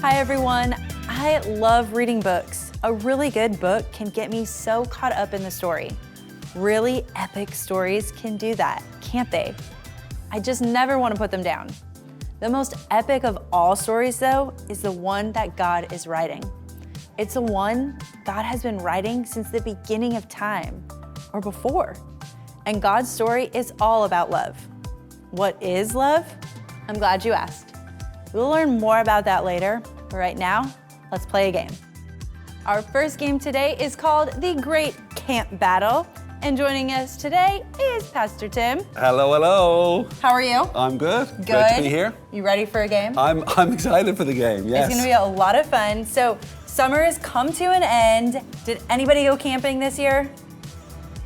Hi everyone. I love reading books. A really good book can get me so caught up in the story. Really epic stories can do that, can't they? I just never want to put them down. The most epic of all stories, though, is the one that God is writing. It's the one God has been writing since the beginning of time, or before. And God's story is all about love. What is love? I'm glad you asked. We'll learn more about that later, but right now, let's play a game. Our first game today is called the Great Camp Battle. And joining us today is Pastor Tim. Hello, hello. How are you? I'm good. Good. Great to be here. You ready for a game? I'm excited for the game, yes. It's gonna be a lot of fun. So summer has come to an end. Did anybody go camping this year?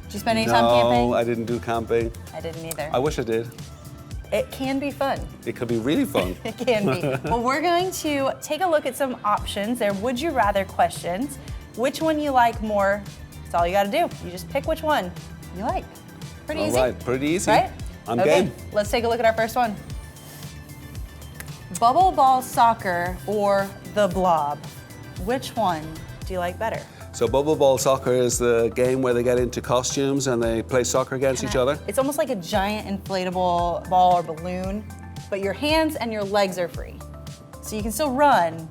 Did you spend any time camping? No, I didn't do camping. I didn't either. I wish I did. It can be fun. It could be really fun. It can be. Well, we're going to take a look at some options. They're would you rather questions. Which one you like more, that's all you gotta do. You just pick which one you like. Pretty easy. All right, pretty easy. Right? I'm okay, game. let's take a look at our first one. Bubble ball soccer or the blob? Which one do you like better? So bubble ball soccer is the game where they get into costumes and they play soccer against each other? It's almost like a giant inflatable ball or balloon, but your hands and your legs are free. So you can still run,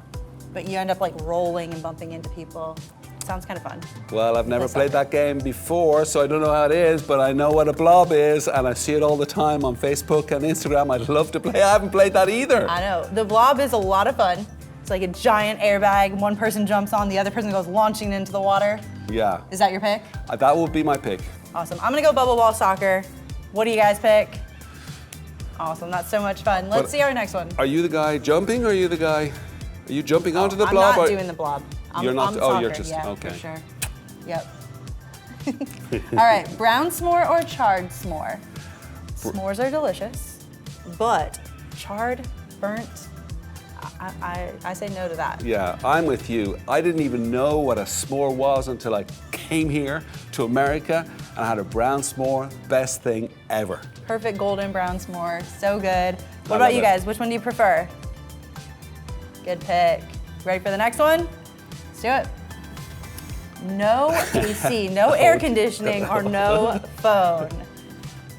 but you end up like rolling and bumping into people. Sounds kind of fun. Well, I've never played that game before, so I don't know how it is, but I know what a blob is, and I see it all the time on Facebook and Instagram. I'd love to play. I haven't played that either. I know. The blob is a lot of fun. It's like a giant airbag. One person jumps on, the other person goes launching into the water. Yeah. Is that your pick? That would be my pick. Awesome. I'm gonna go bubble ball soccer. What do you guys pick? Awesome. That's so much fun. Let's see our next one. Are you the guy jumping, or are you the guy? Are you jumping onto the blob? I'm not doing the blob. You're not. I'm Oh, soccer, you're just yeah, okay. For sure. Yep. All right, brown s'more or charred s'more? S'mores are delicious, but charred, burnt, I say no to that. Yeah, I'm with you. I didn't even know what a s'more was until I came here to America and I had a brown s'more. Best thing ever. Perfect golden brown s'more, so good. What I about love you it. guys? Which one do you prefer? Good pick. Ready for the next one? Let's do it. No AC, no air conditioning, or no phone.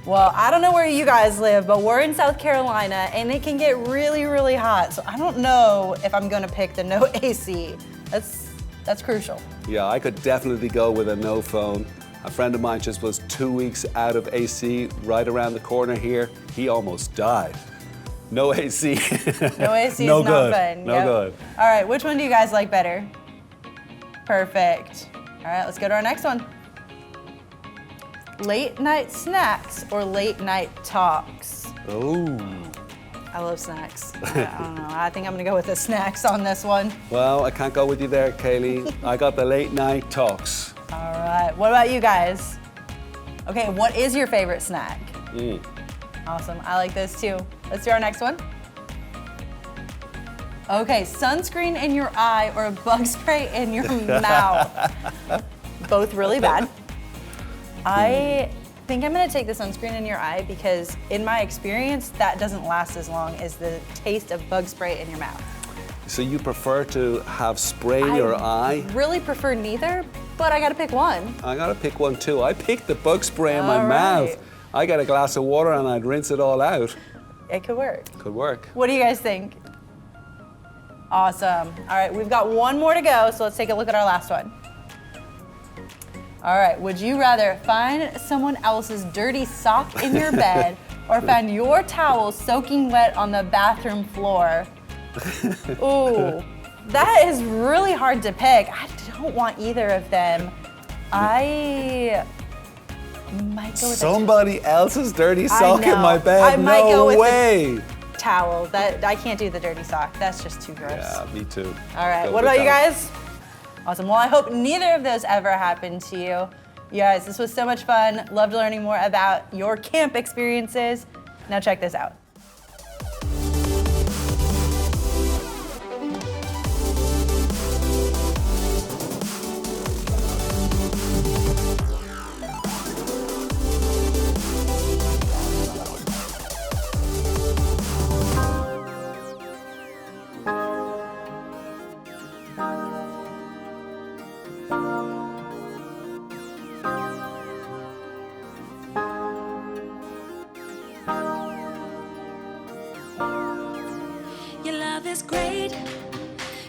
Well, I don't know where you guys live, but we're in South Carolina and it can get really, really hot. So I don't know if I'm gonna pick the no AC. That's crucial. Yeah, I could definitely go with a no phone. A friend of mine just was 2 weeks out of AC right around the corner here. He almost died. No AC. No AC No is not good. fun. No good. All right, which one do you guys like better? Perfect. All right, let's go to our next one. Late night snacks or late night talks? Oh. I love snacks. I don't know. I think I'm gonna go with the snacks on this one. Well, I can't go with you there, Kaylee. I got the late night talks. All right. What about you guys? Okay, what is your favorite snack? Awesome. I like this too. Let's do our next one. Okay, sunscreen in your eye or bug spray in your mouth. Both really bad. I think I'm gonna take the sunscreen in your eye because in my experience, that doesn't last as long as the taste of bug spray in your mouth. So you prefer to have spray in your eye? Really prefer neither, but I gotta pick one. I gotta pick one too. I picked the bug spray in my All mouth. right. I got a glass of water and I'd rinse it all out. It could work. Could work. What do you guys think? Awesome. All right, we've got one more to go, so let's take a look at our last one. All right, would you rather find someone else's dirty sock in your bed or find your towel soaking wet on the bathroom floor? Ooh, that is really hard to pick. I don't want either of them. I might go with Somebody else's dirty sock in know. my bed? I might go with the way. towel. That I can't do the dirty sock. That's just too gross. Yeah, me too. All right, Go what with about you that. guys? Awesome. Well, I hope neither of those ever happened to you. You guys, this was so much fun. Loved learning more about your camp experiences. Now check this out.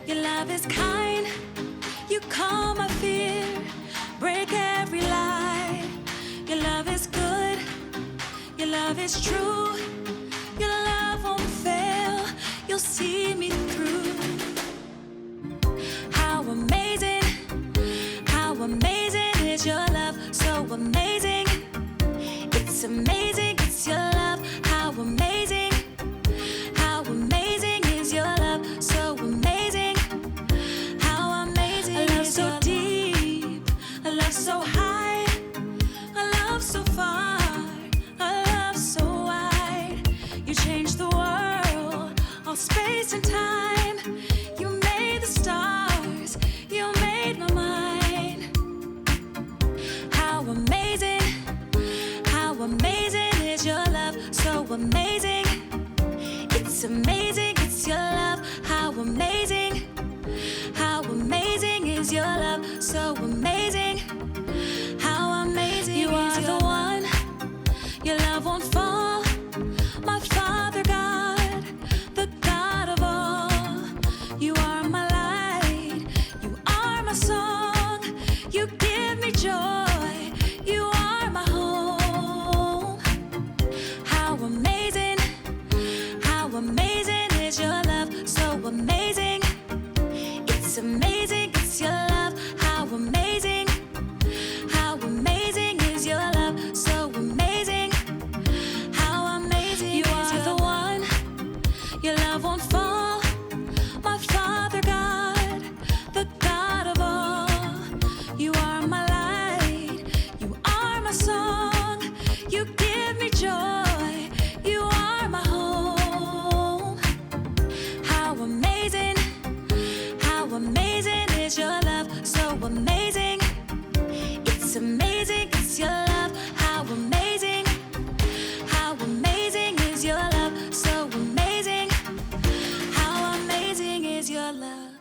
Your love is kind, you calm my fear, break every lie. Your love is good, your love is true, your love won't fail, you'll see me through. How amazing is your love, so amazing. It's amazing, it's your love, how amazing is your love, so amazing. How amazing is your love. A love so deep, a love so high, a love so far, a love so wide. You changed the world, all space and time. You made the stars, you made my mind. How amazing is your love, so amazing. It's amazing, it's your love, how amazing is your love, so amazing. How amazing you are the one, your love won't fall. My Father God, the God of all. You are my light, you are my song. You give me joy, you are my home. How amazing is your love, so amazing. It's amazing, it's your love, how amazing is your love, so amazing. How amazing you are the one, your love won't fall. My Father God, the God of all. You are my light, you are my song. You give me joy, you are my home. How amazing is your love, so amazing. It's amazing, it's your love, how amazing is your love, so amazing. How amazing is your love.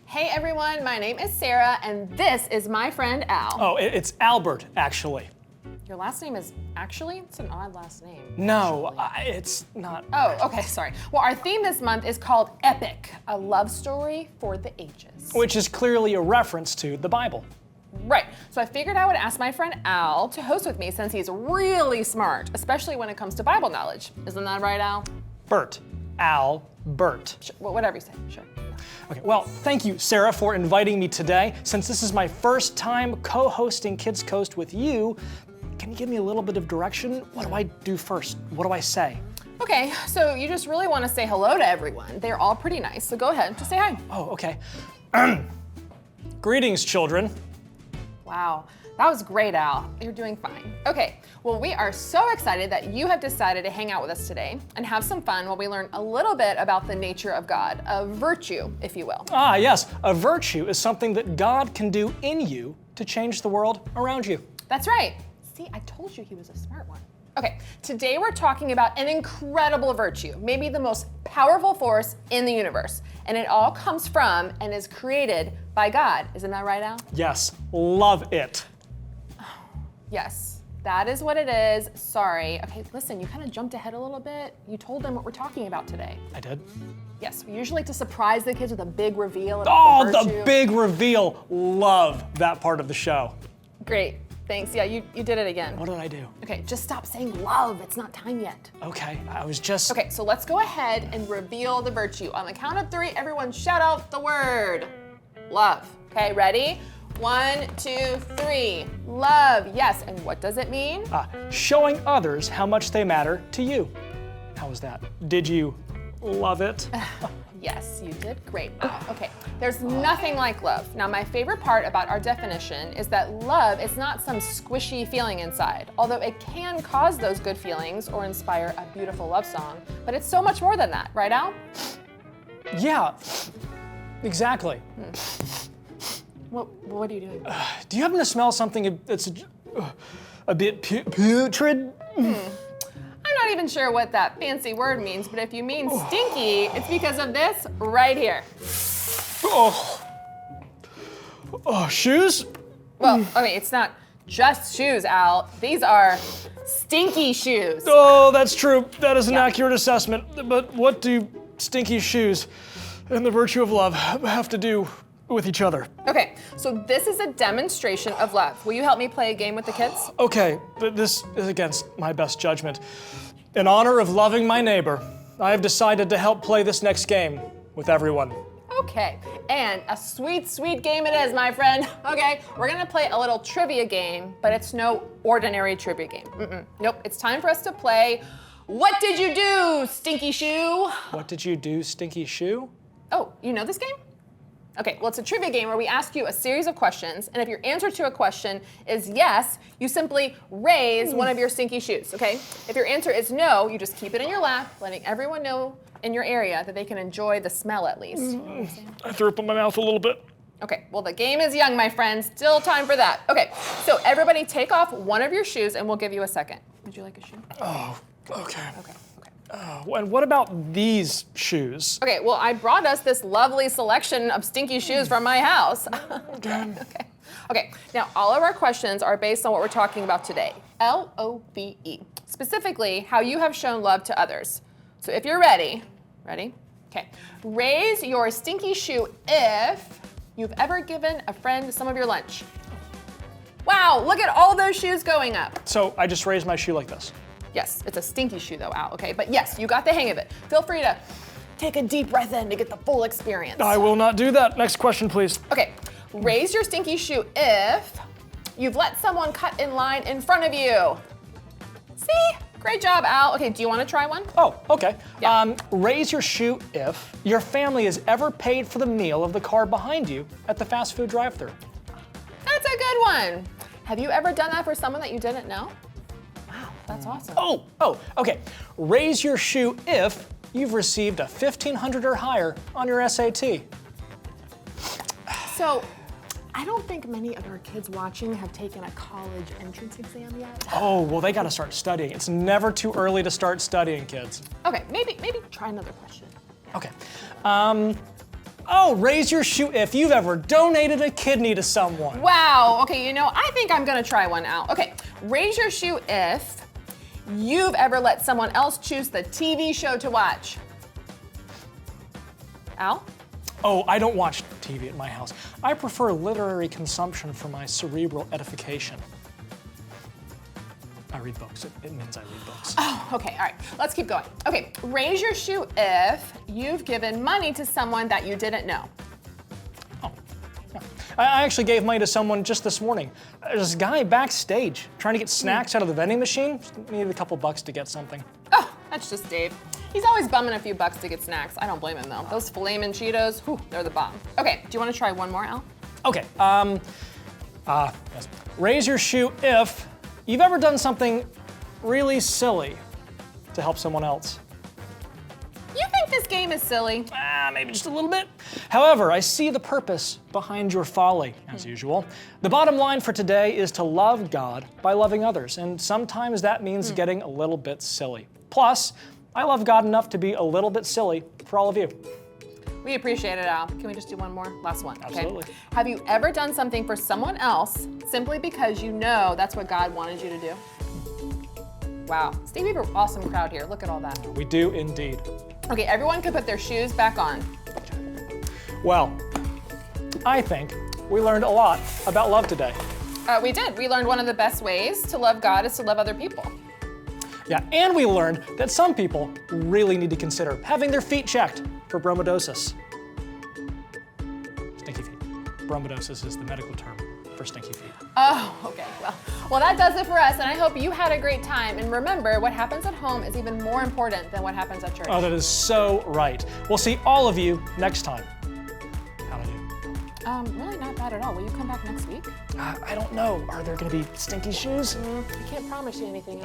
Hey everyone, my name is Sarah, and this is my friend Al. Oh, it's Albert, actually. Your last name is actually? It's an odd last name. No, it's not. Oh, okay, sorry. Well, our theme this month is called Epic, a love story for the ages. Which is clearly a reference to the Bible. Right, so I figured I would ask my friend Al to host with me since he's really smart, especially when it comes to Bible knowledge. Isn't that right, Al? Bert. Al. Bert. Sure, whatever you say, sure. Okay, well, thank you, Sarah, for inviting me today. Since this is my first time co-hosting Kids Coast with you, can you give me a little bit of direction? What do I do first? What do I say? Okay, so you just really want to say hello to everyone. They're all pretty nice, so go ahead, just say hi. Oh, okay. Greetings, children. Wow, that was great, Al. You're doing fine. Okay, well, we are so excited that you have decided to hang out with us today and have some fun while we learn a little bit about the nature of God, a virtue, if you will. Ah, yes, a virtue is something that God can do in you to change the world around you. That's right. See, I told you he was a smart one. Okay, today we're talking about an incredible virtue, maybe the most powerful force in the universe. And it all comes from and is created by God. Isn't that right, Al? Yes, love it. Yes, that is what it is. Sorry. Okay, listen, you kind of jumped ahead a little bit. You told them what we're talking about today. I did? Yes, we usually like to surprise the kids with a big reveal about the virtue. The big reveal. Love that part of the show. Great, thanks. Yeah, you did it again. What did I do? Okay, just stop saying love. It's not time yet. Okay, I was just... Okay, so let's go ahead and reveal the virtue. On the count of 3, everyone shout out the word. Love. Okay, ready? 1, 2, 3. Love, yes. And what does it mean? Showing others how much they matter to you. How was that? Did you love it? Yes, you did great. Okay, there's nothing like love. Now, my favorite part about our definition is that love is not some squishy feeling inside, although it can cause those good feelings or inspire a beautiful love song, but it's so much more than that, right, Al? Yeah, exactly. What are you doing? Do you happen to smell something that's a bit putrid? I'm not even sure what that fancy word means, but if you mean stinky, it's because of this right here. Oh, shoes? Well, I mean, it's not just shoes, Al. These are stinky shoes. Oh, that's true. That is an accurate assessment. But what do stinky shoes and the virtue of love have to do with each other? Okay, so this is a demonstration of love. Will you help me play a game with the kids? Okay, but this is against my best judgment. In honor of loving my neighbor, I have decided to help play this next game with everyone. Okay, and a sweet, sweet game it is, my friend. Okay, we're gonna play a little trivia game, but it's no ordinary trivia game. Nope, it's time for us to play What Did You Do, Stinky Shoe? What did you do, Stinky Shoe? Oh, you know this game? Okay, well, it's a trivia game where we ask you a series of questions, and if your answer to a question is yes, you simply raise one of your stinky shoes, okay? If your answer is no, you just keep it in your lap, letting everyone know in your area that they can enjoy the smell at least. You know what I'm saying? I threw up in my mouth a little bit. Okay, well, the game is young, my friend. Still time for that. Okay, so everybody take off one of your shoes, and we'll give you a second. Would you like a shoe? Oh, okay. Okay. And what about these shoes? Okay, well, I brought us this lovely selection of stinky shoes from my house. Okay, now all of our questions are based on what we're talking about today. L-O-V-E. Specifically, how you have shown love to others. So if you're ready? Okay. Raise your stinky shoe if you've ever given a friend some of your lunch. Wow, look at all those shoes going up. So I just raised my shoe like this. Yes, it's a stinky shoe though, Al, okay? But yes, you got the hang of it. Feel free to take a deep breath in to get the full experience. I will not do that. Next question, please. Okay, raise your stinky shoe if you've let someone cut in line in front of you. See? Great job, Al. Okay, do you want to try one? Oh, okay. Yeah. Raise your shoe if your family has ever paid for the meal of the car behind you at the fast food drive-thru. That's a good one. Have you ever done that for someone that you didn't know? Wow, that's awesome. Oh, okay. Raise your shoe if you've received a 1,500 or higher on your SAT. So, I don't think many of our kids watching have taken a college entrance exam yet. Oh, well, they gotta start studying. It's never too early to start studying, kids. Okay, maybe try another question. Okay. Raise your shoe if you've ever donated a kidney to someone. Wow, okay, I think I'm gonna try one out. Okay, raise your shoe if you've ever let someone else choose the TV show to watch. Al? Oh, I don't watch TV at my house. I prefer literary consumption for my cerebral edification. I read books. It means I read books. Oh, okay, all right, let's keep going. Okay, raise your shoe if you've given money to someone that you didn't know. Oh, yeah. I actually gave money to someone just this morning. There's this guy backstage trying to get snacks out of the vending machine. Just needed a couple bucks to get something. Oh, that's just Dave. He's always bumming a few bucks to get snacks. I don't blame him though. Those Filet-Min Cheetos, whew, they're the bomb. Okay, do you want to try one more, Al? Okay, yes. Raise your shoe if you've ever done something really silly to help someone else. You think this game is silly? Maybe just a little bit. However, I see the purpose behind your folly, as usual. The bottom line for today is to love God by loving others, and sometimes that means getting a little bit silly. Plus, I love God enough to be a little bit silly for all of you. We appreciate it, Al. Can we just do one more? Last one. Absolutely. Okay. Have you ever done something for someone else simply because you know that's what God wanted you to do? Wow. Steve, we have an awesome crowd here. Look at all that. We do indeed. Okay, everyone can put their shoes back on. Well, I think we learned a lot about love today. We did. We learned one of the best ways to love God is to love other people. Yeah, and we learned that some people really need to consider having their feet checked for bromodosis. Stinky feet. Bromodosis is the medical term for stinky feet. Oh, okay. Well, that does it for us, and I hope you had a great time. And remember, what happens at home is even more important than what happens at church. Oh, that is so right. We'll see all of you next time. How'd I do? Really not bad at all. Will you come back next week? I don't know. Are there gonna be stinky shoes? I can't promise you anything.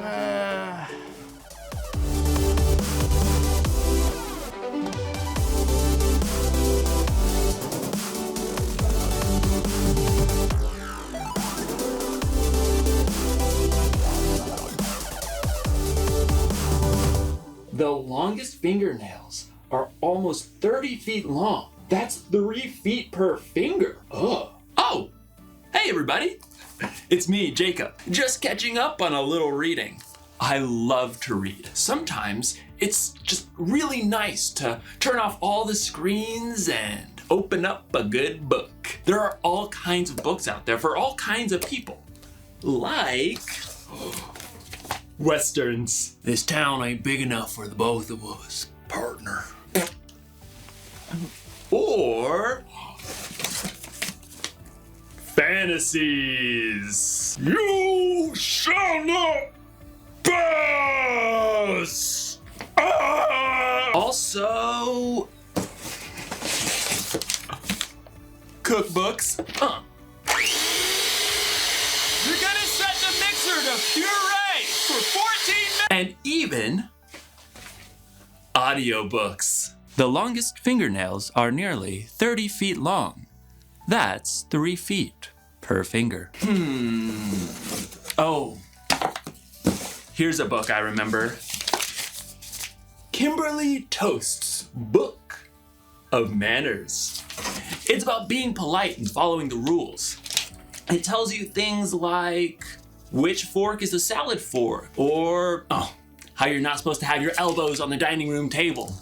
The longest fingernails are almost 30 feet long. That's 3 feet per finger. Ugh. Oh! Hey, everybody! It's me, Jacob. Just catching up on a little reading. I love to read. Sometimes it's just really nice to turn off all the screens and open up a good book. There are all kinds of books out there for all kinds of people. Like Westerns. This town ain't big enough for the both of us, partner. Or fantasies. You shall not pass! Also, cookbooks. You're gonna set the mixer to puree for 14 minutes! And even audiobooks. The longest fingernails are nearly 30 feet long. That's 3 feet per finger. Oh, here's a book I remember. Kimberly Toast's Book of Manners. It's about being polite and following the rules. It tells you things like which fork is the salad fork, or how you're not supposed to have your elbows on the dining room table.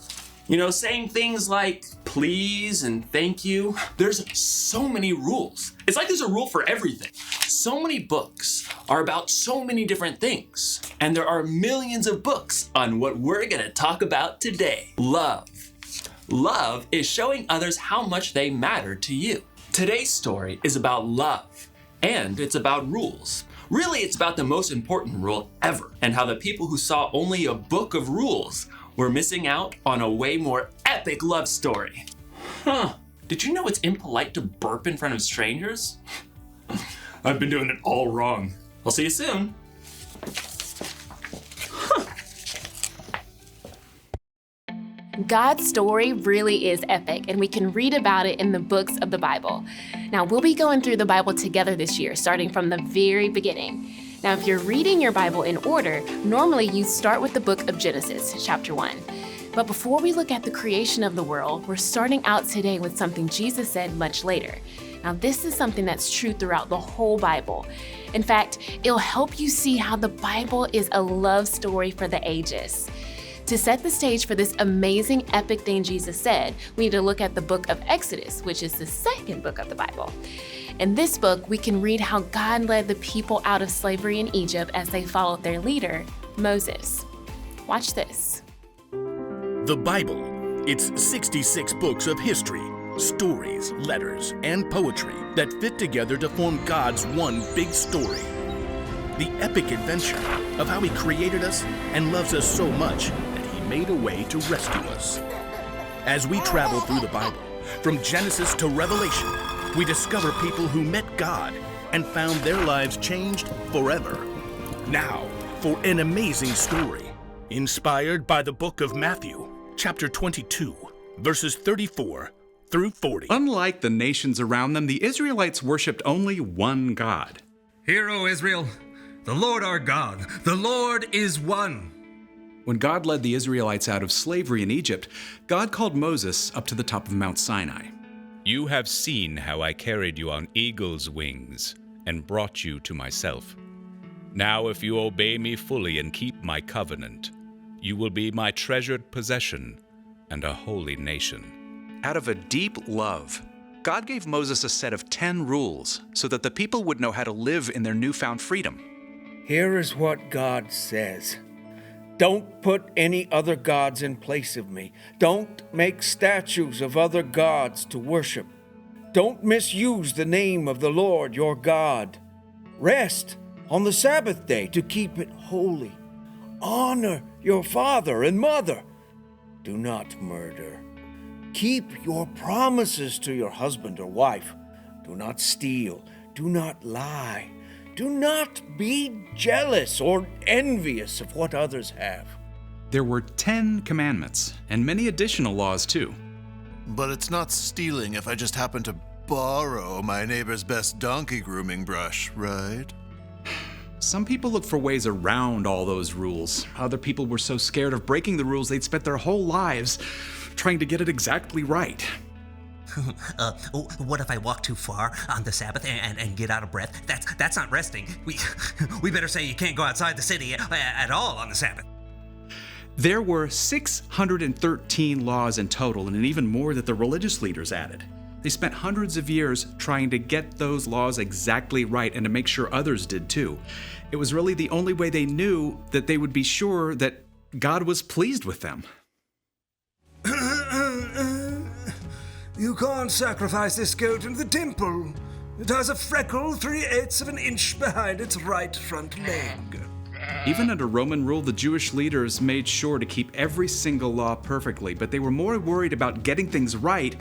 You know, saying things like please and thank you. There's so many rules. It's like there's a rule for everything. So many books are about so many different things. And there are millions of books on what we're gonna talk about today. Love. Love is showing others how much they matter to you. Today's story is about love, and it's about rules. Really, it's about the most important rule ever, and how the people who saw only a book of rules were missing out on a way more epic love story. Did you know it's impolite to burp in front of strangers? I've been doing it all wrong. I'll see you soon. God's story really is epic, and we can read about it in the books of the Bible. Now, we'll be going through the Bible together this year, starting from the very beginning. Now, if you're reading your Bible in order, normally you start with the book of Genesis, chapter 1. But before we look at the creation of the world, we're starting out today with something Jesus said much later. Now, this is something that's true throughout the whole Bible. In fact, it'll help you see how the Bible is a love story for the ages. To set the stage for this amazing epic thing Jesus said, we need to look at the book of Exodus, which is the second book of the Bible. In this book, we can read how God led the people out of slavery in Egypt as they followed their leader, Moses. Watch this. The Bible. It's 66 books of history, stories, letters, and poetry that fit together to form God's one big story. The epic adventure of how He created us and loves us so much that He made a way to rescue us. As we travel through the Bible, from Genesis to Revelation, we discover people who met God and found their lives changed forever. Now, for an amazing story, inspired by the book of Matthew, chapter 22, verses 34 through 40. Unlike the nations around them, the Israelites worshipped only one God. Hear, O Israel, the Lord our God, the Lord is one. When God led the Israelites out of slavery in Egypt, God called Moses up to the top of Mount Sinai. You have seen how I carried you on eagle's wings and brought you to myself. Now if you obey me fully and keep my covenant, you will be my treasured possession and a holy nation. Out of a deep love, God gave Moses a set of 10 rules so that the people would know how to live in their newfound freedom. Here is what God says. Don't put any other gods in place of me. Don't make statues of other gods to worship. Don't misuse the name of the Lord your God. Rest on the Sabbath day to keep it holy. Honor your father and mother. Do not murder. Keep your promises to your husband or wife. Do not steal. Do not lie. Do not be jealous or envious of what others have. There were 10 commandments and many additional laws too. But it's not stealing if I just happen to borrow my neighbor's best donkey grooming brush, right? Some people look for ways around all those rules. Other people were so scared of breaking the rules they'd spent their whole lives trying to get it exactly right. What if I walk too far on the Sabbath and get out of breath? That's not resting. We better say you can't go outside the city at all on the Sabbath. There were 613 laws in total, and even more that the religious leaders added. They spent hundreds of years trying to get those laws exactly right and to make sure others did too. It was really the only way they knew that they would be sure that God was pleased with them. You can't sacrifice this goat in the temple. It has a freckle 3/8 of an inch behind its right front leg. Even under Roman rule, the Jewish leaders made sure to keep every single law perfectly, but they were more worried about getting things right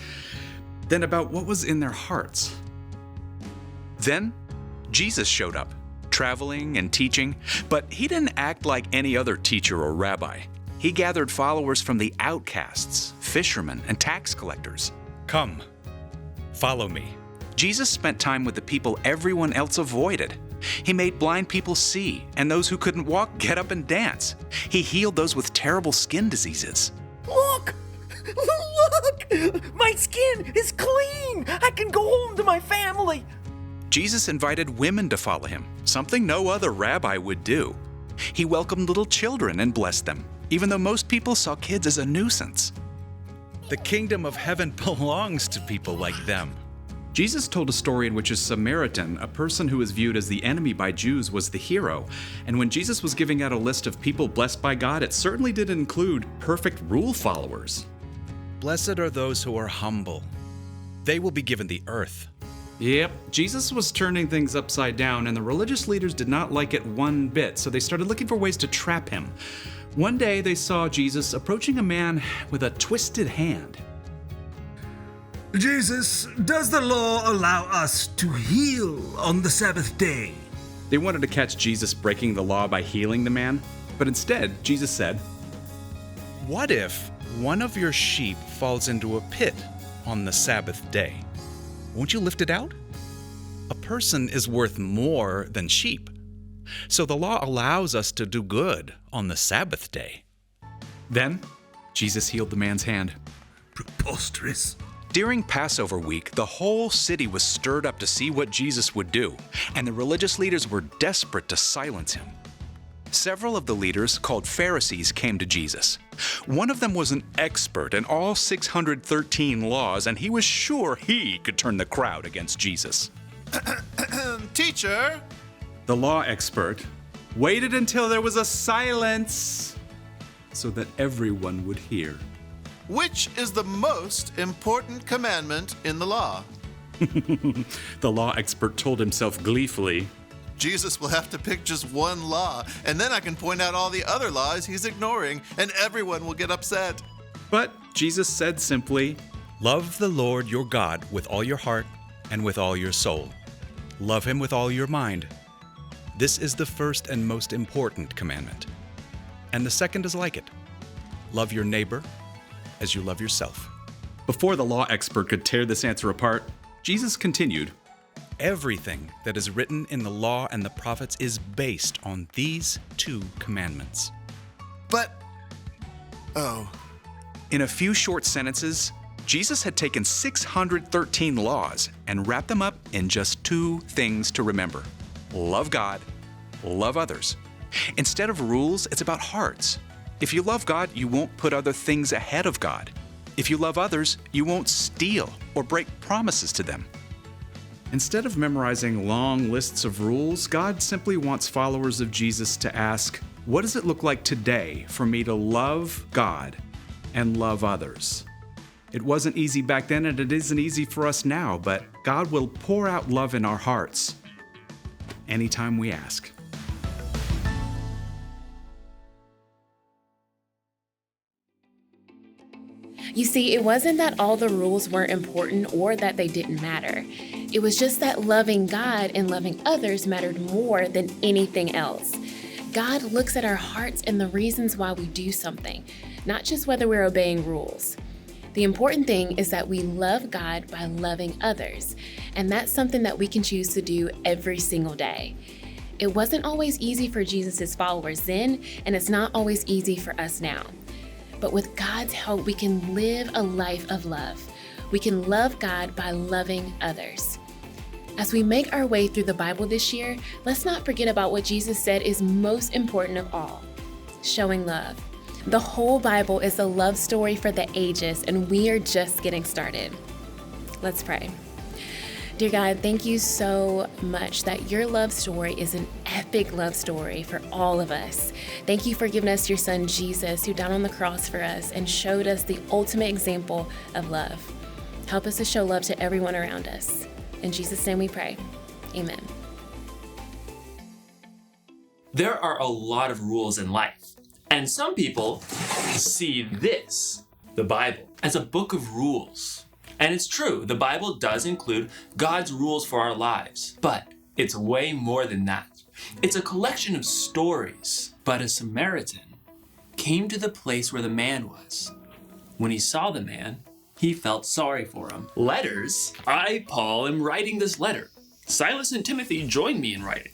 than about what was in their hearts. Then, Jesus showed up, traveling and teaching, but he didn't act like any other teacher or rabbi. He gathered followers from the outcasts, fishermen, and tax collectors. Come, follow me. Jesus spent time with the people everyone else avoided. He made blind people see, and those who couldn't walk get up and dance. He healed those with terrible skin diseases. Look! Look! My skin is clean! I can go home to my family! Jesus invited women to follow him, something no other rabbi would do. He welcomed little children and blessed them, even though most people saw kids as a nuisance. The kingdom of heaven belongs to people like them. Jesus told a story in which a Samaritan, a person who was viewed as the enemy by Jews, was the hero. And when Jesus was giving out a list of people blessed by God, it certainly didn't include perfect rule followers. Blessed are those who are humble. They will be given the earth. Yep, Jesus was turning things upside down, and the religious leaders did not like it one bit, so they started looking for ways to trap him. One day they saw Jesus approaching a man with a twisted hand. Jesus, does the law allow us to heal on the Sabbath day? They wanted to catch Jesus breaking the law by healing the man, but instead, Jesus said, What if one of your sheep falls into a pit on the Sabbath day? Won't you lift it out? A person is worth more than sheep. So the law allows us to do good on the Sabbath day. Then, Jesus healed the man's hand. Preposterous. During Passover week, the whole city was stirred up to see what Jesus would do, and the religious leaders were desperate to silence him. Several of the leaders, called Pharisees, came to Jesus. One of them was an expert in all 613 laws, and he was sure he could turn the crowd against Jesus. Teacher! The law expert waited until there was a silence so that everyone would hear. Which is the most important commandment in the law? The law expert told himself gleefully, Jesus will have to pick just one law, and then I can point out all the other laws he's ignoring, and everyone will get upset. But Jesus said simply, Love the Lord your God with all your heart and with all your soul. Love him with all your mind. This is the first and most important commandment. And the second is like it. Love your neighbor as you love yourself. Before the law expert could tear this answer apart, Jesus continued, Everything that is written in the law and the prophets is based on these two commandments. But, In a few short sentences, Jesus had taken 613 laws and wrapped them up in just two things to remember. Love God, love others. Instead of rules, it's about hearts. If you love God, you won't put other things ahead of God. If you love others, you won't steal or break promises to them. Instead of memorizing long lists of rules, God simply wants followers of Jesus to ask, what does it look like today for me to love God and love others? It wasn't easy back then, and it isn't easy for us now, but God will pour out love in our hearts anytime we ask. You see, it wasn't that all the rules weren't important or that they didn't matter. It was just that loving God and loving others mattered more than anything else. God looks at our hearts and the reasons why we do something, not just whether we're obeying rules. The important thing is that we love God by loving others, and that's something that we can choose to do every single day. It wasn't always easy for Jesus' followers then, and it's not always easy for us now. But with God's help, we can live a life of love. We can love God by loving others. As we make our way through the Bible this year, let's not forget about what Jesus said is most important of all, showing love. The whole Bible is a love story for the ages, and we are just getting started. Let's pray. Dear God, thank you so much that your love story is an epic love story for all of us. Thank you for giving us your son, Jesus, who died on the cross for us and showed us the ultimate example of love. Help us to show love to everyone around us. In Jesus' name we pray. Amen. There are a lot of rules in life, and some people see this, the Bible, as a book of rules. And it's true, the Bible does include God's rules for our lives, but it's way more than that. It's a collection of stories. But a Samaritan came to the place where the man was. When he saw the man, he felt sorry for him. Letters. I, Paul, am writing this letter. Silas and Timothy join me in writing.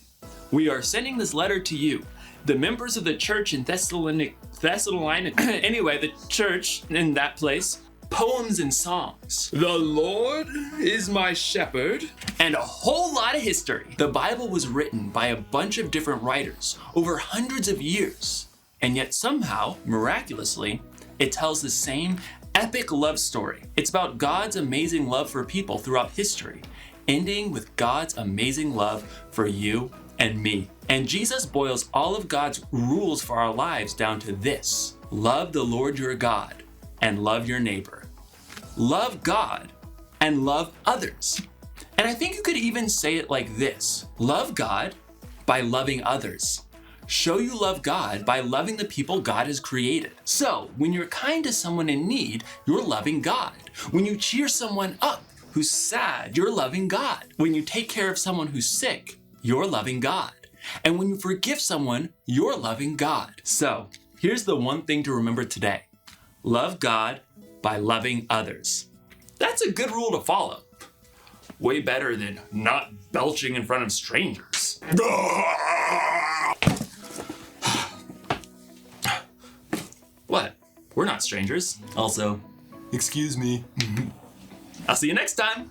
We are sending this letter to you, the members of the church in Thessalonica, anyway, the church in that place, poems and songs. The Lord is my shepherd. And a whole lot of history. The Bible was written by a bunch of different writers over hundreds of years. And yet somehow, miraculously, it tells the same epic love story. It's about God's amazing love for people throughout history, ending with God's amazing love for you and me. And Jesus boils all of God's rules for our lives down to this: love the Lord your God and love your neighbor. Love God and love others. And I think you could even say it like this: love God by loving others. Show you love God by loving the people God has created. So when you're kind to someone in need, you're loving God. When you cheer someone up who's sad, you're loving God. When you take care of someone who's sick, you're loving God. And when you forgive someone, you're loving God. So here's the one thing to remember today: love God by loving others. That's a good rule to follow. Way better than not belching in front of strangers. What? We're not strangers. Also, excuse me. I'll see you next time.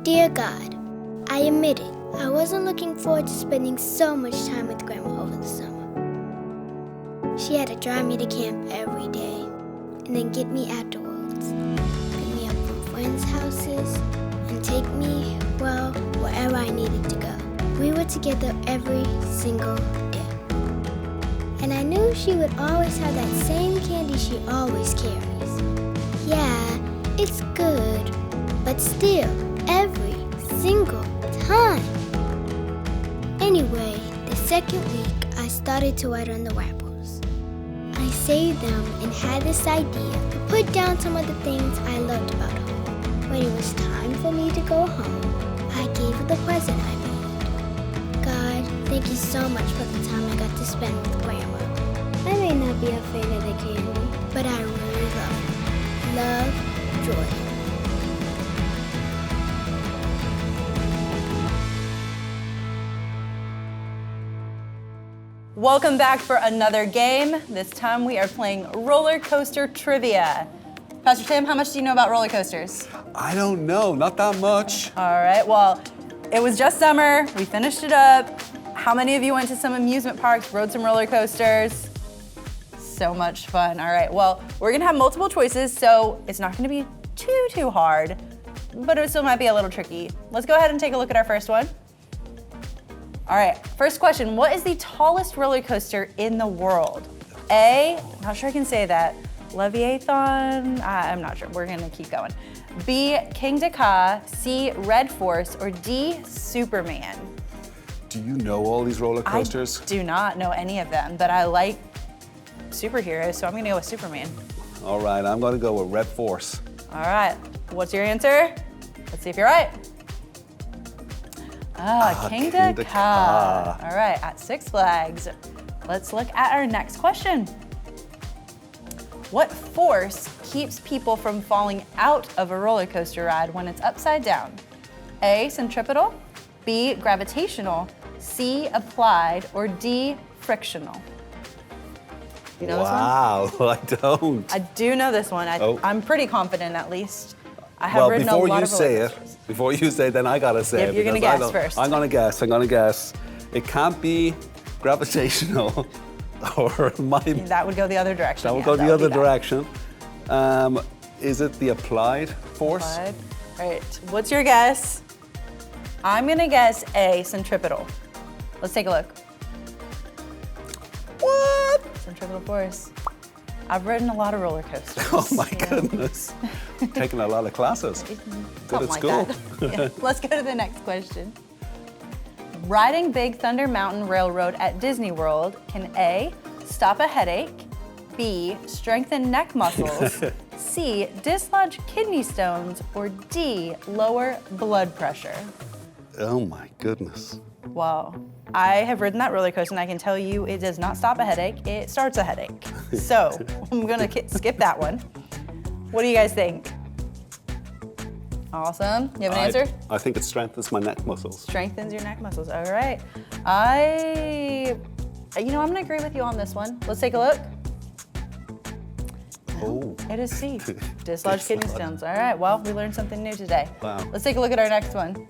Dear God, I admit it, I wasn't looking forward to spending so much time with Grandma over the summer. She had to drive me to camp every day, and then get me afterwards, pick me up from friends' houses, and take me, well, wherever I needed to go. We were together every single day. And I knew she would always have that same candy she always carries. Yeah, it's good, but still, every single time. Anyway, the second week, I started to write on the wrappers. I saved them and had this idea to put down some of the things I loved about home. When it was time for me to go home, I gave her the present I made. God, thank you so much for the time I got to spend with Grandma. I may not be a fan of the candy, but I really love it. Love, Jordan. Welcome back for another game. This time we are playing roller coaster trivia. Pastor Tim, how much do you know about roller coasters? I don't know, not that much. All right, well, it was just summer. We finished it up. How many of you went to some amusement parks, rode some roller coasters? So much fun. All right, well, we're gonna have multiple choices, so it's not gonna be too hard, but it still might be a little tricky. Let's go ahead and take a look at our first one. All right, first question, what is the tallest roller coaster in the world? A, not sure I can say that, Leviathan, I'm not sure, we're gonna keep going. B, King Ka, C, Red Force, or D, Superman? Do you know all these roller coasters? I do not know any of them, but I like superheroes, so I'm gonna go with Superman. All right, I'm gonna go with Red Force. All right, what's your answer? Let's see if you're right. King Ka. All right, at Six Flags. Let's look at our next question. What force keeps people from falling out of a roller coaster ride when it's upside down? A, centripetal, B, gravitational, C, applied, or D, frictional? You know this one? Wow, I don't. I do know this one. Oh. I'm pretty confident, at least. I have ridden a lot of roller coasters. Before you say it, then I gotta say Yep, it. you're gonna because I guess don't- first. I'm gonna guess. It can't be gravitational, or my. That would go the other direction. That would yeah, go the other be bad. direction. Is it the applied force? Applied. All right, what's your guess? I'm gonna guess A, centripetal. Let's take a look. What? Centripetal force. I've ridden a lot of roller coasters. Oh my goodness. Taking a lot of classes. Good Something at like school. that. Yeah. Let's go to the next question. Riding Big Thunder Mountain Railroad at Disney World can A, stop a headache, B, strengthen neck muscles, C, dislodge kidney stones, or D, lower blood pressure. Oh my goodness. Wow. I have ridden that roller coaster and I can tell you it does not stop a headache, it starts a headache. So I'm gonna skip that one. What do you guys think? Awesome. You have an answer? I think it strengthens my neck muscles. Strengthens your neck muscles. All right. I'm gonna agree with you on this one. Let's take a look. Oh. It is C. Dislodge kidney stones. All right. Well, we learned something new today. Wow. Let's take a look at our next one.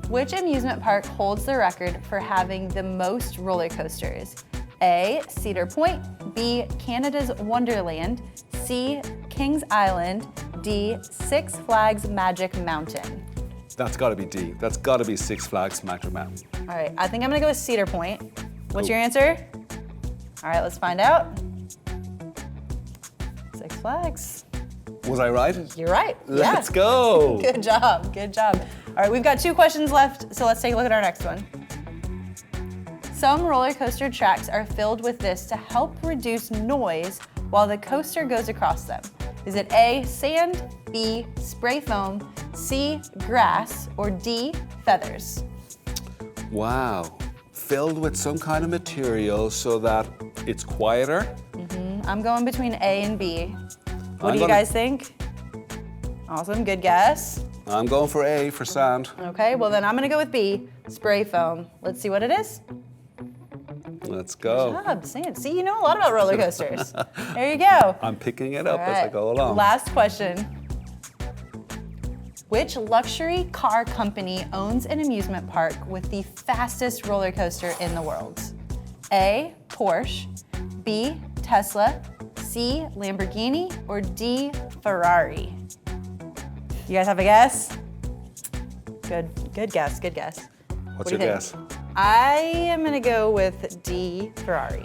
Which amusement park holds the record for having the most roller coasters? A, Cedar Point, B, Canada's Wonderland, C, Kings Island, D, Six Flags Magic Mountain. That's gotta be D. That's gotta be Six Flags Magic Mountain. All right, I think I'm gonna go with Cedar Point. What's Oh. your answer? All right, let's find out. Six Flags. Was I right? You're right. Let's yeah. go. Good job, good job. All right, we've got 2 questions left, so let's take a look at our next one. Some roller coaster tracks are filled with this to help reduce noise while the coaster goes across them. Is it A, sand, B, spray foam, C, grass, or D, feathers? Wow. Filled with some kind of material so that it's quieter. I'm going between A and B. What I'm do you gonna- guys think? Awesome, good guess. I'm going for A for sand. Okay, well then I'm gonna go with B, spray foam. Let's see what it is. Let's go. Good job, Sam. See, you know a lot about roller coasters. There you go. I'm picking it up All as I right, go along. Last question. Which luxury car company owns an amusement park with the fastest roller coaster in the world? A, Porsche, B, Tesla, C, Lamborghini, or D, Ferrari? You guys have a guess? Good guess, good guess. What's What do your you think? guess? I am gonna go with D, Ferrari.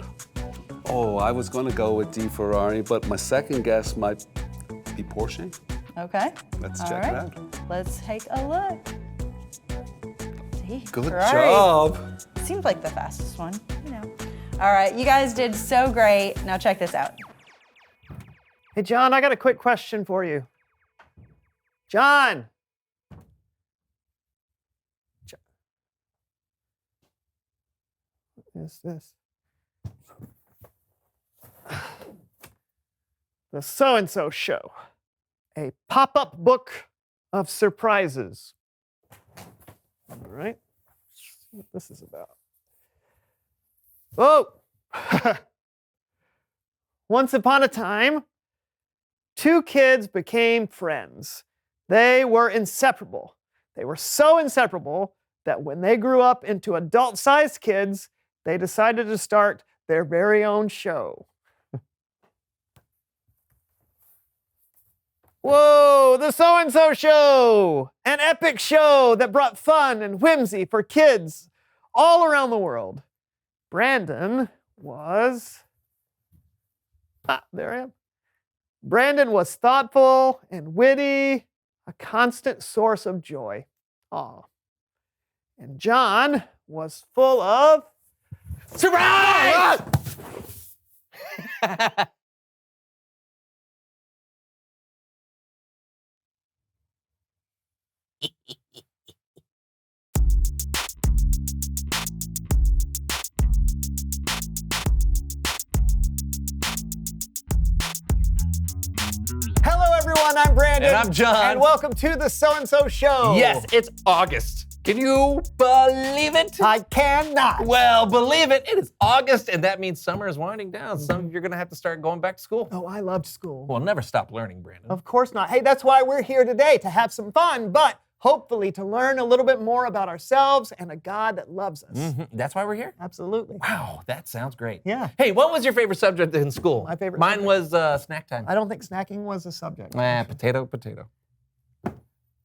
Oh, I was gonna go with D Ferrari, but my second guess might be Porsche. Okay. Let's All check right. it out. Let's take a look. D, Good Ferrari. job. Seems like the fastest one, you know. All right, you guys did so great. Now check this out. Hey, John, I got a quick question for you. John! What is this? The So-and-So Show, a pop-up book of surprises. All right, let's see what this is about. Oh! Once upon a time, 2 kids became friends. They were inseparable. They were so inseparable that when they grew up into adult-sized kids, they decided to start their very own show. Whoa, the So-and-So Show! An epic show that brought fun and whimsy for kids all around the world. Brandon was... there I am. Brandon was thoughtful and witty, a constant source of joy. Aw. And John was full of surprise! I'm Brandon. And I'm John. And welcome to the So-and-So Show. Yes, it's August. Can you believe it? I cannot. Well, believe it. It is August, and that means summer is winding down. Some of you are going to have to start going back to school. Oh, I loved school. We'll never stop learning, Brandon. Of course not. Hey, that's why we're here today, to have some fun, but hopefully to learn a little bit more about ourselves and a God that loves us. Mm-hmm. That's why we're here? Absolutely. Wow, that sounds great. Yeah. Hey, what was your favorite subject in school? My favorite Mine subject? was snack time. I don't think snacking was a subject. Potato.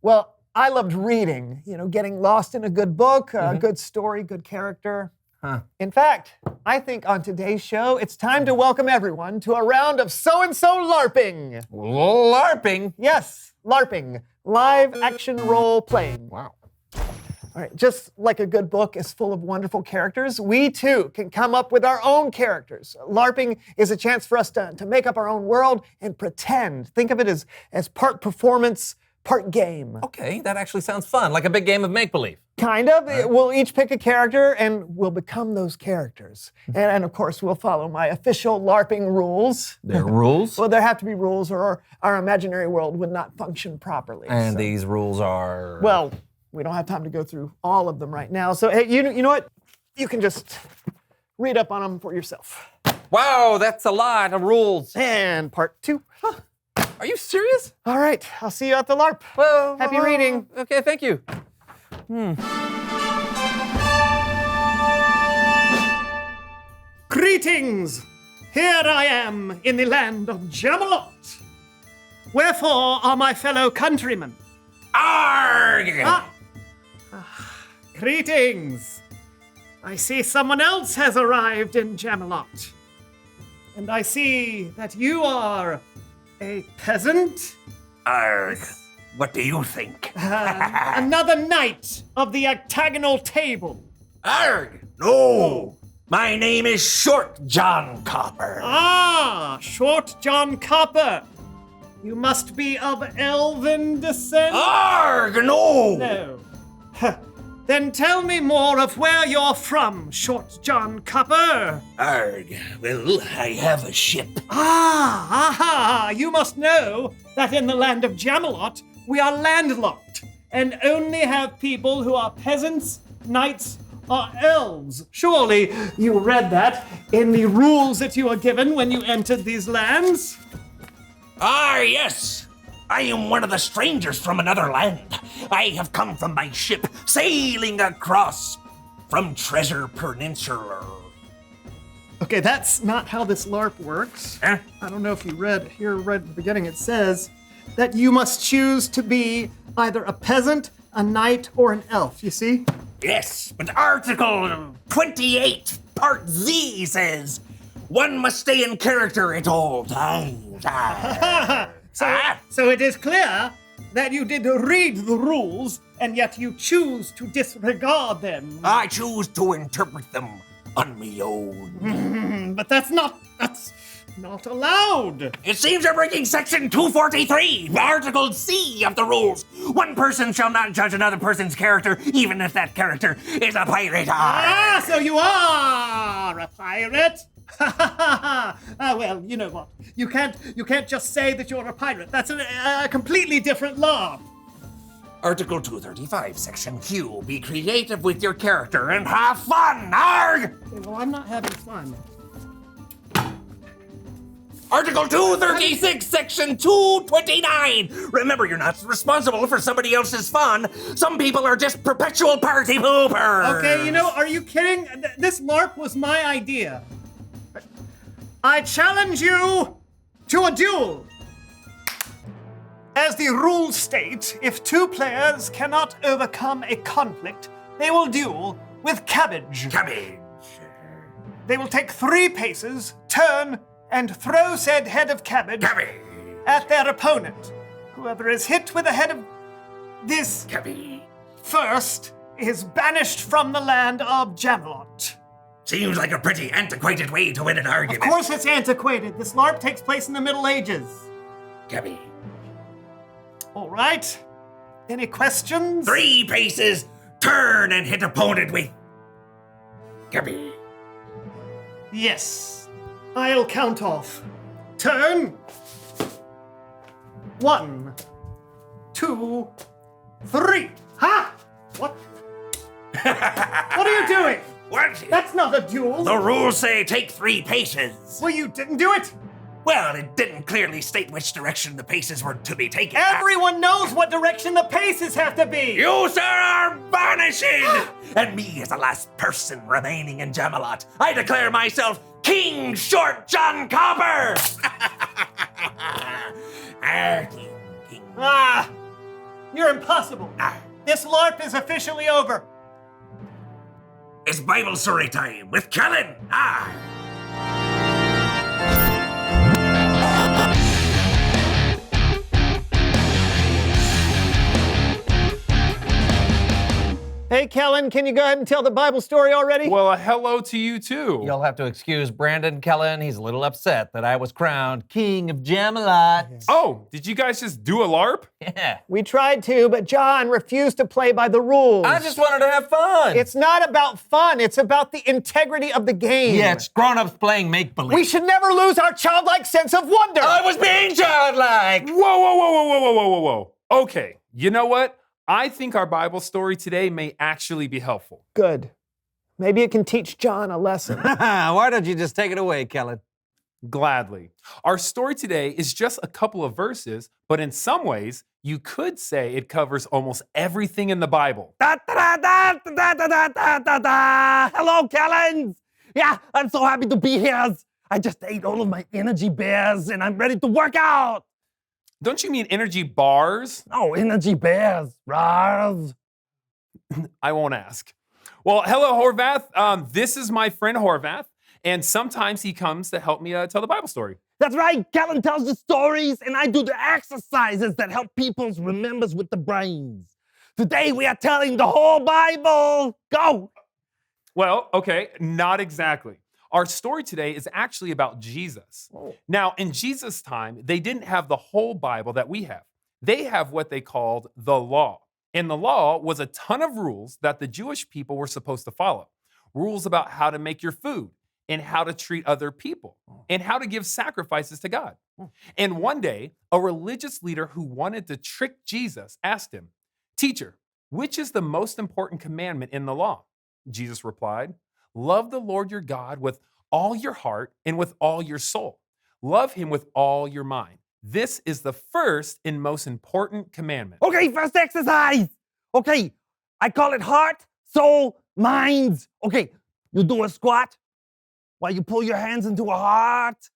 Well, I loved reading, getting lost in a good book, a good story, good character. Huh. In fact, I think on today's show, it's time to welcome everyone to a round of So-and-So LARPing. LARPing? Yes, LARPing. Live action role playing. Wow. All right, just like a good book is full of wonderful characters, we too can come up with our own characters. LARPing is a chance for us to make up our own world and pretend. Think of it as part performance, part game. Okay, that actually sounds fun, like a big game of make-believe. Kind of. We'll each pick a character and we'll become those characters. And of course, we'll follow my official LARPing rules. There are rules? Well, there have to be rules or our imaginary world would not function properly. And these rules are? Well, we don't have time to go through all of them right now. So, hey, you know what? You can just read up on them for yourself. Wow, that's a lot of rules. And part 2. Are you serious? All right, I'll see you at the LARP. Well, Happy reading. Okay, thank you. Greetings! Here I am in the land of Jamalot. Wherefore are my fellow countrymen? Arg! Greetings! I see someone else has arrived in Jamalot. And I see that you are a peasant? Arg, what do you think? Another knight of the octagonal table. Arg, no! My name is Short John Copper. Ah, Short John Copper. You must be of elven descent? Arg, no! No. Then tell me more of where you're from, Short John Copper. Arg, well, I have a ship. Aha! You must know that in the land of Jamalot, we are landlocked and only have people who are peasants, knights, or elves. Surely you read that in the rules that you were given when you entered these lands? Ah, yes. I am one of the strangers from another land. I have come from my ship, sailing across from Treasure Peninsula. Okay, that's not how this LARP works. Huh? I don't know if you read here right at the beginning. It says that you must choose to be either a peasant, a knight, or an elf. You see? Yes, but Article 28, Part Z says, one must stay in character at all times. So it is clear that you did read the rules, and yet you choose to disregard them. I choose to interpret them on my own. But that's not allowed. It seems you're breaking Section 243, Article C of the rules. One person shall not judge another person's character, even if that character is a pirate. Ah, so you are a pirate? Well, you know what? You can't just say that you're a pirate. That's a completely different law. Article 235, Section Q. Be creative with your character and have fun, arg! Okay, well, I'm not having fun. Article 236, Section 229. Remember, you're not responsible for somebody else's fun. Some people are just perpetual party poopers. Okay, are you kidding? This LARP was my idea. I challenge you to a duel. As the rules state, if two players cannot overcome a conflict, they will duel with cabbage. Cabbage. They will take 3 paces, turn, and throw said head of cabbage at their opponent. Whoever is hit with the head of this cabbage first is banished from the land of Jamalot. Seems like a pretty antiquated way to win an argument. Of course it's antiquated. This LARP takes place in the Middle Ages. Cabbage. All right. Any questions? 3 paces, turn and hit opponent with cabbage. Yes. I'll count off. Turn. 1, 2, 3. Ha! What? What are you doing? What? That's not a duel. The rules say take 3 paces. Well, you didn't do it. Well, it didn't clearly state which direction the paces were to be taken. Everyone knows what direction the paces have to be. You, sir, are vanishing! And me, as the last person remaining in Jamalot, I declare myself King Short John Copper! Ah, you're impossible. This LARP is officially over. It's Bible story time with Kellen. Hey, Kellen, can you go ahead and tell the Bible story already? Well, hello to you too. You'll have to excuse Brandon Kellen. He's a little upset that I was crowned King of Jamalot. Oh, did you guys just do a LARP? Yeah. We tried to, but John refused to play by the rules. I just wanted to have fun. It's not about fun. It's about the integrity of the game. Yeah, it's grown-ups playing make-believe. We should never lose our childlike sense of wonder. I was being childlike. Whoa. Okay, you know what? I think our Bible story today may actually be helpful. Good. Maybe it can teach John a lesson. Why don't you just take it away, Kellen? Gladly. Our story today is just a couple of verses, but in some ways, you could say it covers almost everything in the Bible. Hello, Kellens! Yeah, I'm so happy to be here. I just ate all of my energy bears and I'm ready to work out. Don't you mean energy bars? Oh, energy bears. Rars. I won't ask. Well, hello, Horvath. This is my friend Horvath, and sometimes he comes to help me tell the Bible story. That's right. Kellen tells the stories and I do the exercises that help people remember with the brains. Today we are telling the whole Bible. Go. Well, okay, not exactly. Our story today is actually about Jesus. Now, in Jesus' time, they didn't have the whole Bible that we have. They have what they called the law. And the law was a ton of rules that the Jewish people were supposed to follow. Rules about how to make your food and how to treat other people and how to give sacrifices to God. And one day, a religious leader who wanted to trick Jesus asked him, "Teacher, which is the most important commandment in the law?" Jesus replied, "Love the Lord your God with all your heart and with all your soul. Love him with all your mind. This is the first and most important commandment." Okay, first exercise. Okay, I call it heart, soul, minds. Okay, you do a squat while you pull your hands into a heart.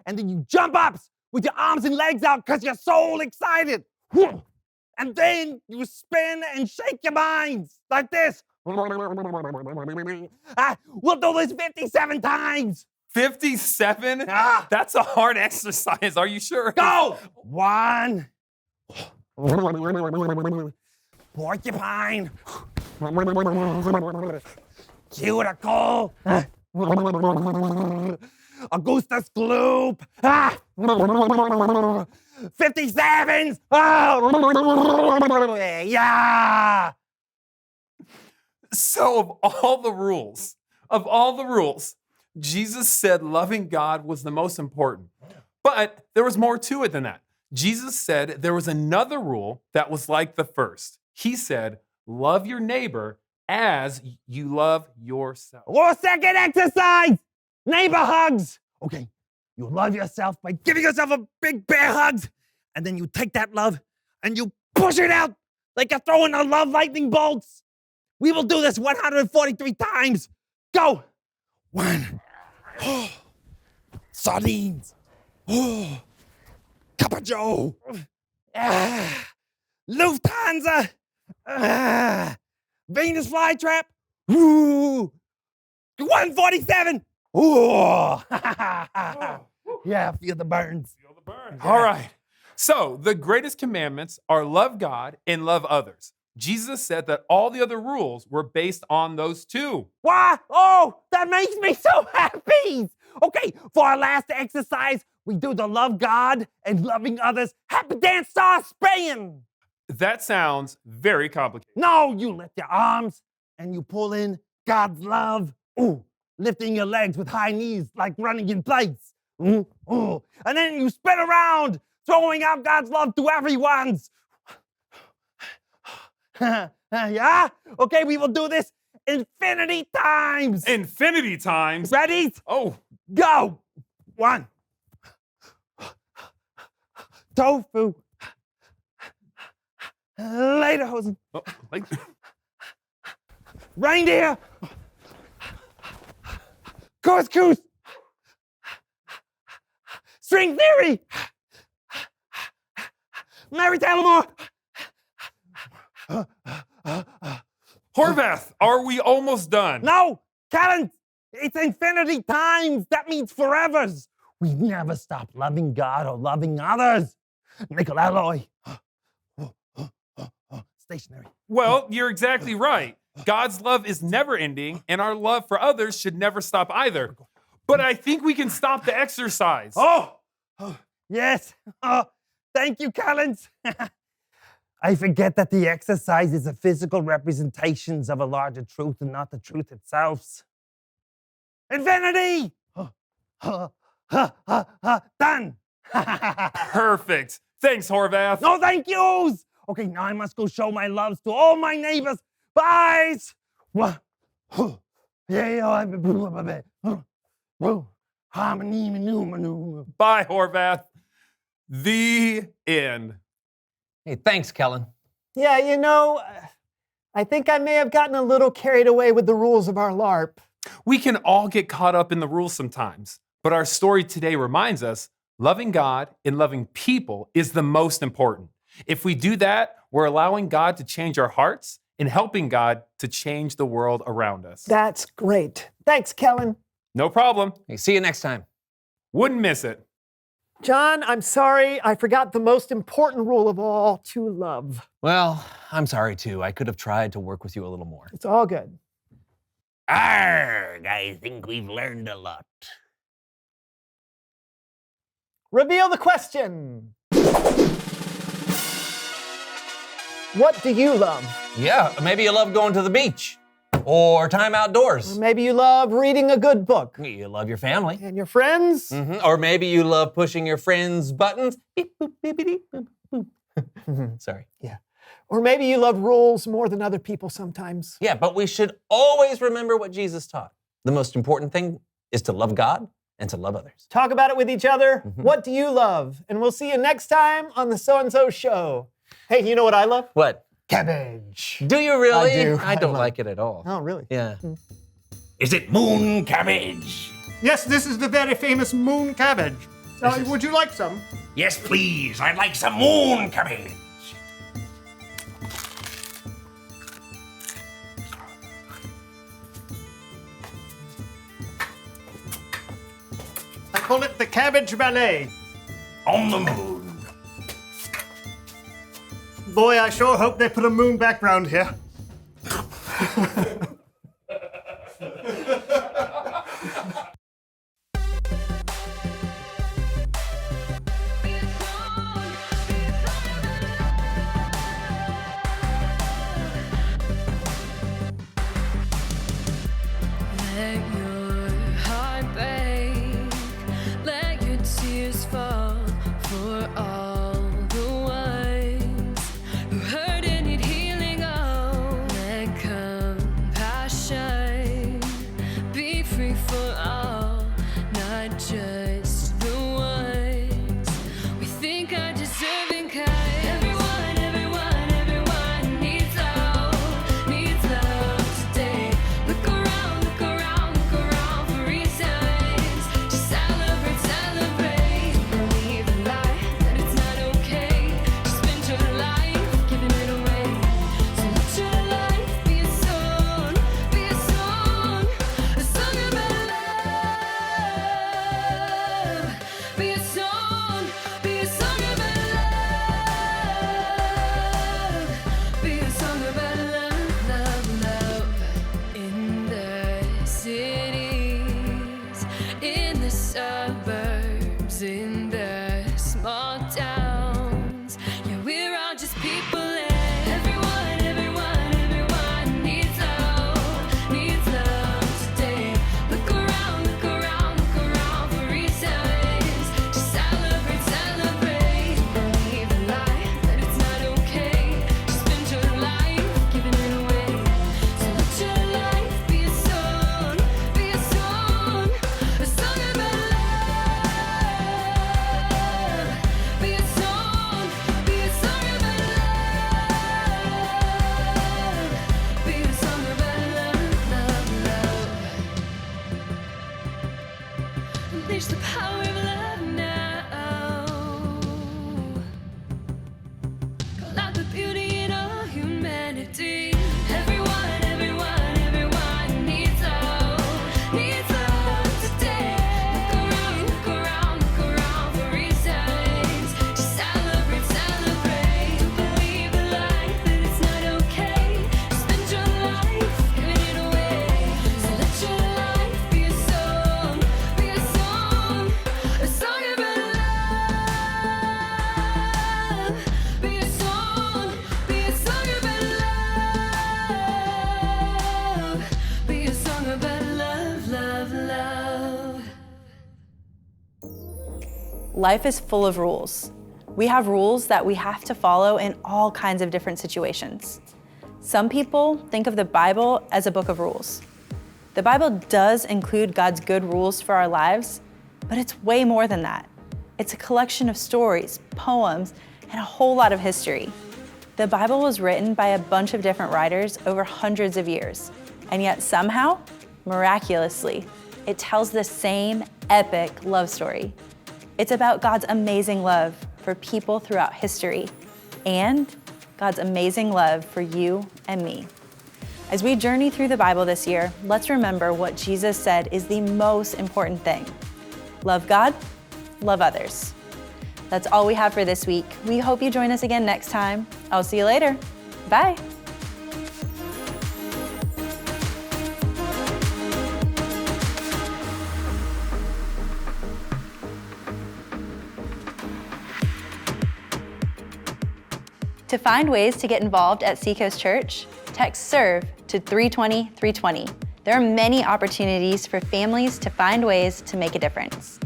And then you jump up with your arms and legs out because you're so excited. And then you spin and shake your minds like this. We'll do this 57 times. 57? That's a hard exercise. Are you sure? Go! 1. Porcupine. Cuticle. Augustus Gloop. 57s. Yeah. So of all the rules, Jesus said loving God was the most important. But there was more to it than that. Jesus said there was another rule that was like the first. He said, love your neighbor as you love yourself. Or second exercise, neighbor hugs. Okay, you love yourself by giving yourself a big bear hug, and then you take that love and you push it out like you're throwing a love lightning bolts. We will do this 143 times. Go. 1. Sardines. Copper Joe. Lufthansa. Venus flytrap. 147. Yeah, feel the burns. All right. So the greatest commandments are love God and love others. Jesus said that all the other rules were based on those two. Why? Oh, that makes me so happy. Okay, for our last exercise, we do the love God and loving others. Happy dance star Spain. That sounds very complicated. No, you lift your arms and you pull in God's love. Ooh, lifting your legs with high knees like running in place. Ooh. And then you spin around throwing out God's love to everyone's. Yeah? Okay, we will do this infinity times. Infinity times? Ready? Oh. Go. 1. Tofu. Lederhosen. Oh, like... Reindeer. Couscous. String theory. Mary Tyler Moore. Horvath, are we almost done? No, Callan, it's infinity times. That means forevers. We never stop loving God or loving others. Nickel alloy. Stationary. Well, you're exactly right. God's love is never ending, and our love for others should never stop either. But I think we can stop the exercise. Oh yes. Thank you, Collins. I forget that the exercise is a physical representations of a larger truth and not the truth itself. Infinity! Done! Perfect. Thanks, Horvath. No thank yous! Okay, now I must go show my loves to all my neighbors. Bye! Bye, Horvath. The end. Hey, thanks, Kellen. Yeah, you know, I think I may have gotten a little carried away with the rules of our LARP. We can all get caught up in the rules sometimes, but our story today reminds us loving God and loving people is the most important. If we do that, we're allowing God to change our hearts and helping God to change the world around us. That's great. Thanks, Kellen. No problem. Hey, see you next time. Wouldn't miss it. John, I'm sorry. I forgot the most important rule of all, to love. Well, I'm sorry too. I could have tried to work with you a little more. It's all good. Arrgh, I think we've learned a lot. Reveal the question. What do you love? Yeah, maybe you love going to the beach or time outdoors. Or maybe you love reading a good book. You love your family. And your friends. Mm-hmm. Or maybe you love pushing your friends' buttons. Beep, boop, beep, boop, boop. Sorry. Yeah. Or maybe you love rules more than other people sometimes. Yeah, but we should always remember what Jesus taught. The most important thing is to love God and to love others. Talk about it with each other. Mm-hmm. What do you love? And we'll see you next time on the So-and-So Show. Hey, you know what I love? What? Cabbage. Do you really? I do. I don't like it at all. Oh, really? Yeah. Is it moon cabbage? Yes, this is the very famous moon cabbage. Would you like some? Yes, please. I'd like some moon cabbage. I call it the Cabbage Ballet. On the moon. Boy, I sure hope they put a moon background here. Let your heart break, let your tears fall for all the ones who hurt and need healing. Oh, let compassion be free for all, not just the ones we think are deserving. 'Cause everyone needs love today. Look around, look around, look life is full of rules. We have rules that we have to follow in all kinds of different situations. Some people think of the Bible as a book of rules. The Bible does include God's good rules for our lives, but it's way more than that. It's a collection of stories, poems, and a whole lot of history. The Bible was written by a bunch of different writers over hundreds of years, and yet somehow, miraculously, it tells the same epic love story. It's about God's amazing love for people throughout history and God's amazing love for you and me. As we journey through the Bible this year, let's remember what Jesus said is the most important thing. Love God, love others. That's all we have for this week. We hope you join us again next time. I'll see you later. Bye. To find ways to get involved at Seacoast Church, text SERVE to 320 320. There are many opportunities for families to find ways to make a difference.